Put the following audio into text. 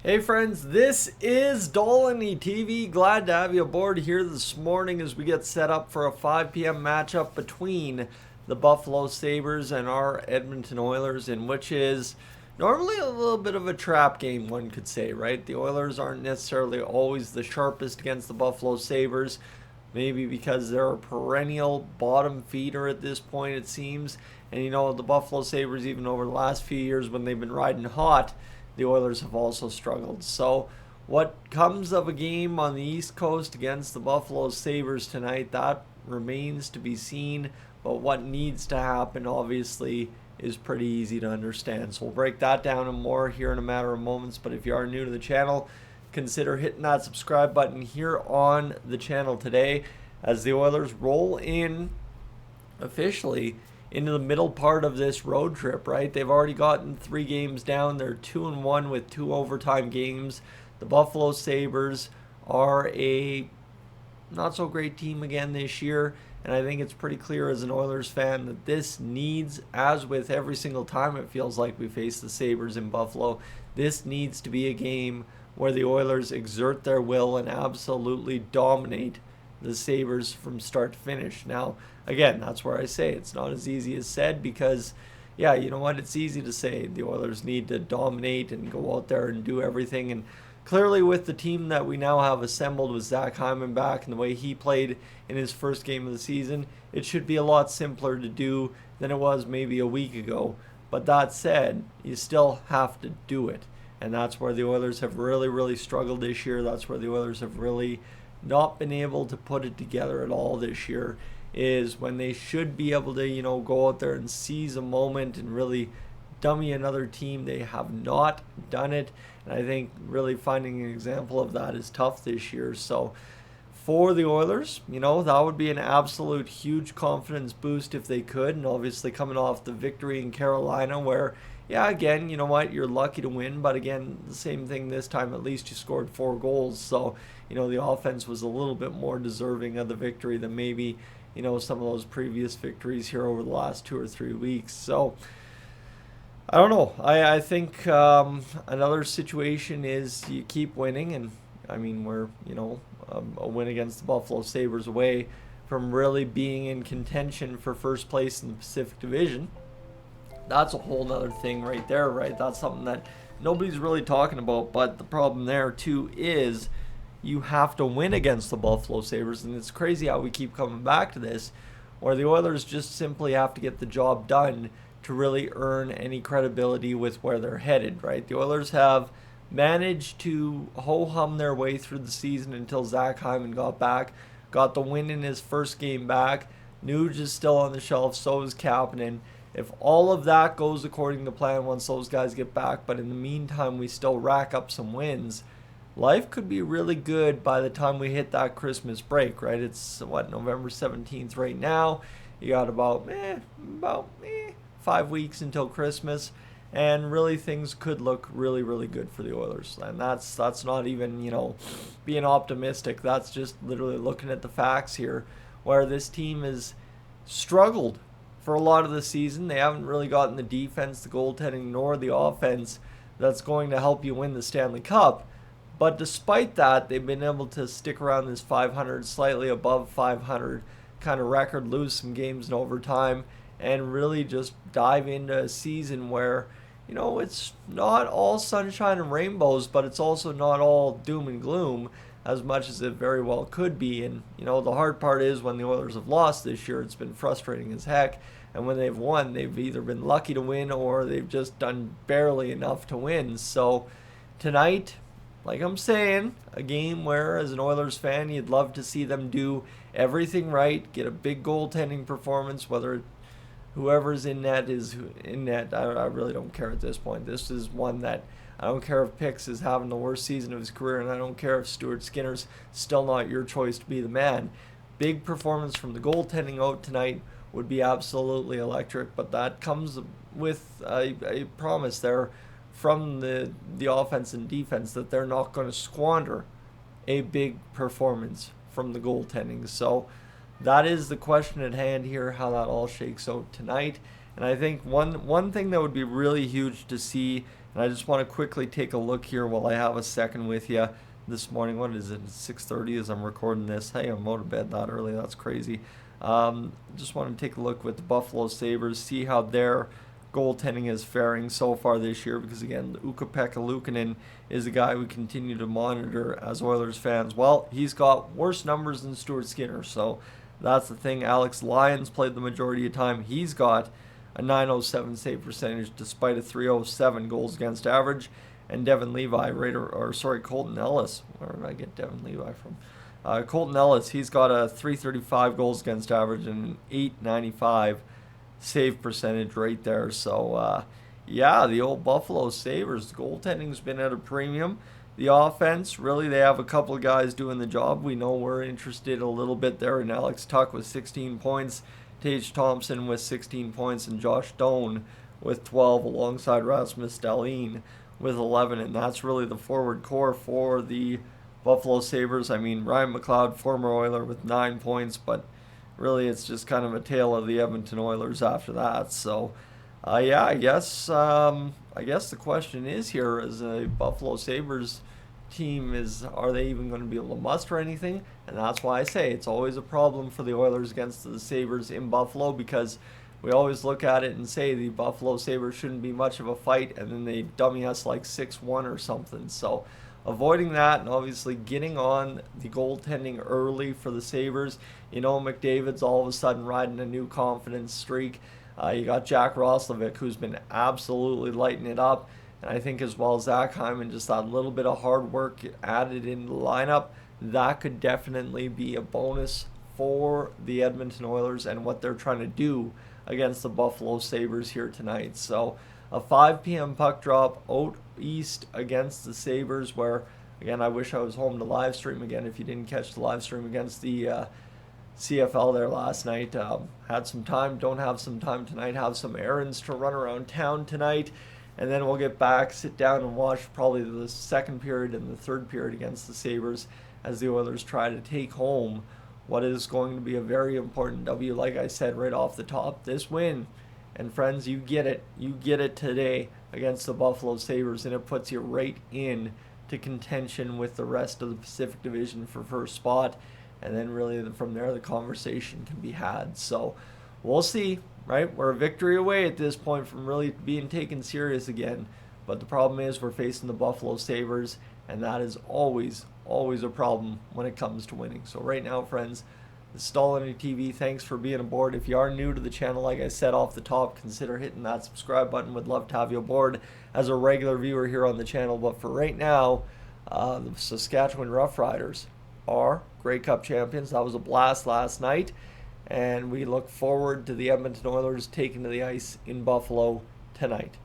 Hey friends, this is Dolynny TV. Glad to have you aboard here this morning as we get set up for a 5 p.m. matchup between the Buffalo Sabres and our Edmonton Oilers, in which is normally a little bit of a trap game, one could say, right? The Oilers aren't necessarily always the sharpest against the Buffalo Sabres, maybe because they're a perennial bottom feeder at this point, it seems. And the Buffalo Sabres, even over the last few years when they've been riding hot, the Oilers have also struggled. So what comes of a game on the East Coast against the Buffalo Sabres tonight, that remains to be seen. But what needs to happen, obviously, is pretty easy to understand. So we'll break that down and more here in a matter of moments. But if you are new to the channel, consider hitting that subscribe button here on the channel today as the Oilers roll in officially into the middle part of this road trip, right? They've already gotten 3 games down. They're 2-1 with 2 overtime games. The Buffalo Sabres are a not so great team again this year, and I think it's pretty clear as an Oilers fan that this needs, as with every single time it feels like we face the Sabres in Buffalo, this needs to be a game where the Oilers exert their will and absolutely dominate the Sabres from start to finish. Now, again, that's where I say it's not as easy as said because, yeah, you know what? It's easy to say the Oilers need to dominate and go out there and do everything. And clearly with the team that we now have assembled with Zach Hyman back and the way he played in his first game of the season, it should be a lot simpler to do than it was maybe a week ago. But that said, you still have to do it. And that's where the Oilers have really, really struggled this year. That's where the Oilers have really not been able to put it together at all this year, is when they should be able to, go out there and seize a moment and really dummy another team. They have not done it. And I think really finding an example of that is tough this year. So for the Oilers, that would be an absolute huge confidence boost if they could. And obviously coming off the victory in Carolina where, yeah, again, you know what, you're lucky to win. But again, the same thing this time, at least you scored 4 goals. So, the offense was a little bit more deserving of the victory than maybe, some of those previous victories here over the last 2 or 3 weeks. So I don't know. I think another situation is you keep winning, and I mean we're a win against the Buffalo Sabres away from really being in contention for first place in the Pacific Division. That's a whole nother thing right there, right? That's something that nobody's really talking about. But the problem there too is you have to win against the Buffalo Sabres, and it's crazy how we keep coming back to this, where the Oilers just simply have to get the job done to really earn any credibility with where they're headed, right? The Oilers have managed to ho-hum their way through the season until Zach Hyman got back, got the win in his first game back. Nuge is still on the shelf, so is Kapanen. If all of that goes according to plan once those guys get back, but in the meantime we still rack up some wins, life could be really good by the time we hit that Christmas break, right? It's November 17th right now. You got about 5 weeks until Christmas, and really things could look really, really good for the Oilers. And that's not even, being optimistic. That's just literally looking at the facts here, where this team has struggled for a lot of the season. They haven't really gotten the defense, the goaltending, nor the offense that's going to help you win the Stanley Cup. But despite that, they've been able to stick around this 500, slightly above 500 kind of record, lose some games in overtime, and really just dive into a season where, it's not all sunshine and rainbows, but it's also not all doom and gloom as much as it very well could be. And, the hard part is when the Oilers have lost this year, it's been frustrating as heck. And when they've won, they've either been lucky to win or they've just done barely enough to win. So tonight, like I'm saying, a game where, as an Oilers fan, you'd love to see them do everything right, get a big goaltending performance, whether whoever's in net is in net. I really don't care at this point. This is one that I don't care if Pix is having the worst season of his career, and I don't care if Stuart Skinner's still not your choice to be the man. Big performance from the goaltending out tonight would be absolutely electric, but that comes with a promise there from the offense and defense that they're not going to squander a big performance from the goaltending. So that is the question at hand here, how that all shakes out tonight. And I think one thing that would be really huge to see And I just want to quickly take a look here while I have a second with you this morning. What is it? 6:30 as I'm recording this. Hey, I'm out of bed that early. That's crazy. Just want to take a look with the Buffalo Sabres, see how their goaltending is faring so far this year, because again, Ukko-Pekka Luukkonen is a guy we continue to monitor as Oilers fans. Well, he's got worse numbers than Stuart Skinner, so that's the thing. Alex Lyons played the majority of time. He's got a .907 save percentage despite a .307 goals against average. And Devin Levi, Colton Ellis. Where did I get Devin Levi from? Colton Ellis, he's got a .335 goals against average and an .895 save percentage right there. So, yeah, the old Buffalo Sabres, the goaltending's been at a premium. The offense, really, they have a couple of guys doing the job. We know we're interested a little bit there in Alex Tuch with 16 points, Tage Thompson with 16 points, and Josh Doan with 12 alongside Rasmus Dahlin with 11. And that's really the forward core for the Buffalo Sabres. I mean, Ryan McLeod, former Oiler, with 9 points, but really it's just kind of a tale of the Edmonton Oilers after that. So, yeah, I guess the question is here, as a Buffalo Sabres team, are they even going to be able to muster anything? And that's why I say it's always a problem for the Oilers against the Sabres in Buffalo, because we always look at it and say the Buffalo Sabres shouldn't be much of a fight, and then they dummy us like 6-1 or something. So avoiding that, and obviously getting on the goaltending early for the Sabres. You know, McDavid's all of a sudden riding a new confidence streak. You got Jack Roslovic, who's been absolutely lighting it up. And I think as well as Zach Hyman, just that little bit of hard work added in the lineup, that could definitely be a bonus for the Edmonton Oilers and what they're trying to do against the Buffalo Sabres here tonight. So a 5 p.m. puck drop out east against the Sabres, where, again, I wish I was home to live stream again if you didn't catch the live stream against the CFL there last night. Had some time, don't have some time tonight, have some errands to run around town tonight, and then we'll get back, sit down and watch probably the second period and the third period against the Sabres as the Oilers try to take home what is going to be a very important W. Like I said right off the top, this win, and friends, you get it today against the Buffalo Sabres, and it puts you right in to contention with the rest of the Pacific Division for first spot. And then really from there, the conversation can be had. So we'll see, right? We're a victory away at this point from really being taken serious again. But the problem is we're facing the Buffalo Sabres, and that is always a problem when it comes to winning. So right now, friends, this is Dolynny TV. Thanks for being aboard. If you are new to the channel, like I said off the top, consider hitting that subscribe button. Would love to have you aboard as a regular viewer here on the channel. But for right now, the Saskatchewan Roughriders are Grey Cup champions. That was a blast last night, and we look forward to the Edmonton Oilers taking to the ice in Buffalo tonight.